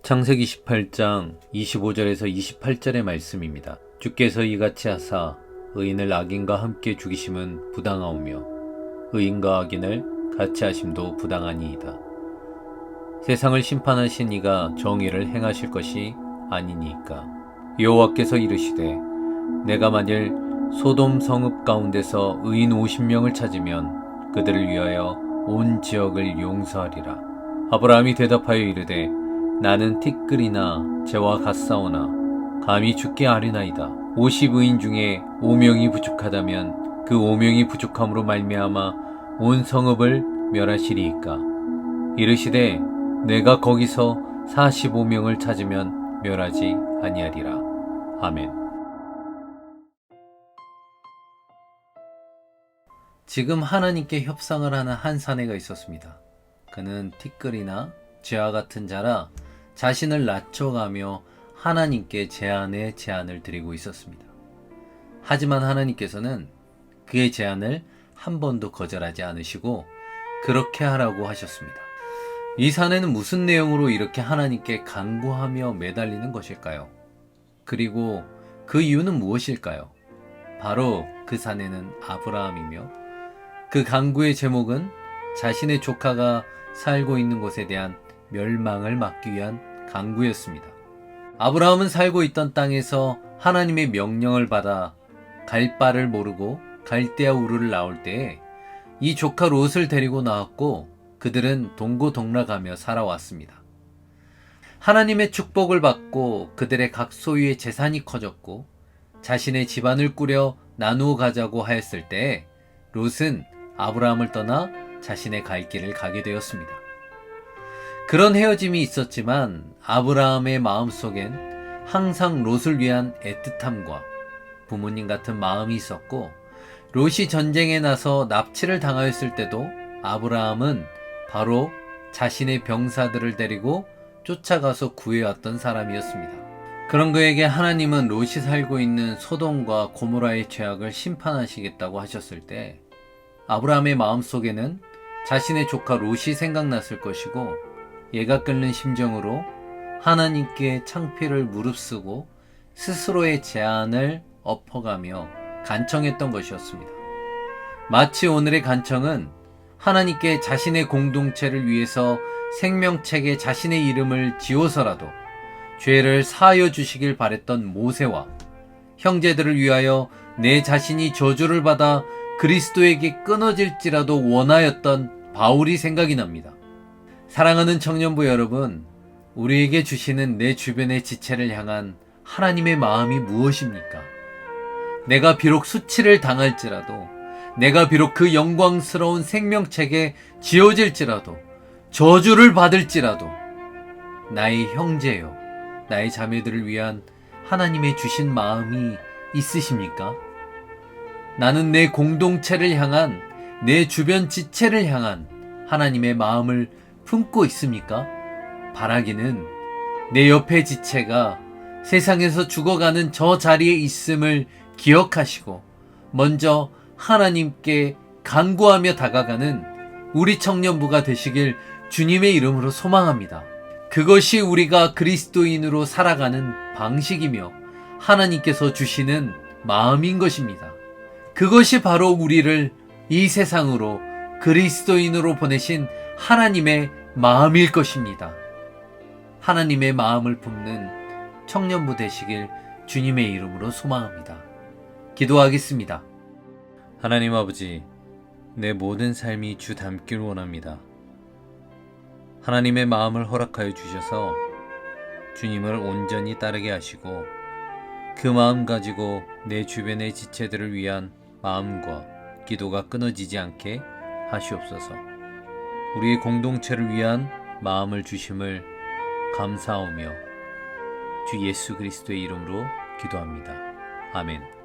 창세기 18장 25절에서 28절의 말씀입니다. 주께서 이같이 하사 의인을 악인과 함께 죽이심은 부당하오며 의인과 악인을 같이 하심도 부당하니이다. 세상을 심판하신 이가 정의를 행하실 것이 아니니까. 여호와께서 이르시되 내가 만일 소돔 성읍 가운데서 의인 50명을 찾으면 그들을 위하여 온 지역을 용서하리라. 아브라함이 대답하여 이르되 나는 티끌이나 재와 같사오나 감히 죽게 아뢰나이다. 50의인 중에 5명이 부족하다면 그 5명이 부족함으로 말미암아 온 성읍을 멸하시리이까. 이르시되 내가 거기서 45명을 찾으면 멸하지 아니하리라. 아멘. 지금 하나님께 협상을 하는 한 사내가 있었습니다. 그는 티끌이나 쥐와 같은 자라 자신을 낮춰가며 하나님께 제안을 드리고 있었습니다. 하지만 하나님께서는 그의 제안을 한 번도 거절하지 않으시고 그렇게 하라고 하셨습니다. 이 사내는 무슨 내용으로 이렇게 하나님께 간구하며 매달리는 것일까요? 그리고 그 이유는 무엇일까요? 바로 그 사내는 아브라함이며 그 간구의 제목은 자신의 조카가 살고 있는 곳에 대한 멸망을 막기 위한 간구였습니다. 아브라함은 살고 있던 땅에서 하나님의 명령을 받아 갈 바를 모르고 갈대아 우르를 나올 때에 이 조카 롯을 데리고 나왔고 그들은 동고동락하며 살아왔습니다. 하나님의 축복을 받고 그들의 각 소유의 재산이 커졌고 자신의 집안을 꾸려 나누어 가자고 하였을 때에 롯은 아브라함을 떠나 자신의 갈 길을 가게 되었습니다. 그런 헤어짐이 있었지만 아브라함의 마음속엔 항상 롯을 위한 애틋함과 부모님 같은 마음이 있었고 롯이 전쟁에 나서 납치를 당하였을 때도 아브라함은 바로 자신의 병사들을 데리고 쫓아가서 구해왔던 사람이었습니다. 그런 그에게 하나님은 롯이 살고 있는 소돔과 고모라의 죄악을 심판하시겠다고 하셨을 때 아브라함의 마음속에는 자신의 조카 롯이 생각났을 것이고 얘가 끓는 심정으로 하나님께 창피를 무릅쓰고 스스로의 제안을 엎어가며 간청했던 것이었습니다. 마치 오늘의 간청은 하나님께 자신의 공동체를 위해서 생명책에 자신의 이름을 지워서라도 죄를 사하여 주시길 바랬던 모세와 형제들을 위하여 내 자신이 저주를 받아 그리스도에게 끊어질지라도 원하였던 바울이 생각이 납니다. 사랑하는 청년부 여러분, 우리에게 주시는 내 주변의 지체를 향한 하나님의 마음이 무엇입니까? 내가 비록 수치를 당할지라도, 내가 비록 그 영광스러운 생명책에 지어질지라도, 저주를 받을지라도, 나의 형제요, 나의 자매들을 위한 하나님의 주신 마음이 있으십니까? 나는 내 공동체를 향한, 내 주변 지체를 향한 하나님의 마음을 품고 있습니까? 바라기는 내 옆의 지체가 세상에서 죽어가는 저 자리에 있음을 기억하시고 먼저 하나님께 간구하며 다가가는 우리 청년부가 되시길 주님의 이름으로 소망합니다. 그것이 우리가 그리스도인으로 살아가는 방식이며 하나님께서 주시는 마음인 것입니다. 그것이 바로 우리를 이 세상으로 그리스도인으로 보내신 하나님의 마음일 것입니다. 하나님의 마음을 품는 청년부 되시길 주님의 이름으로 소망합니다. 기도하겠습니다. 하나님 아버지, 내 모든 삶이 주 닮길 원합니다. 하나님의 마음을 허락하여 주셔서 주님을 온전히 따르게 하시고 그 마음 가지고 내 주변의 지체들을 위한 마음과 기도가 끊어지지 않게 하시옵소서. 우리의 공동체를 위한 마음을 주심을 감사하며 주 예수 그리스도의 이름으로 기도합니다. 아멘.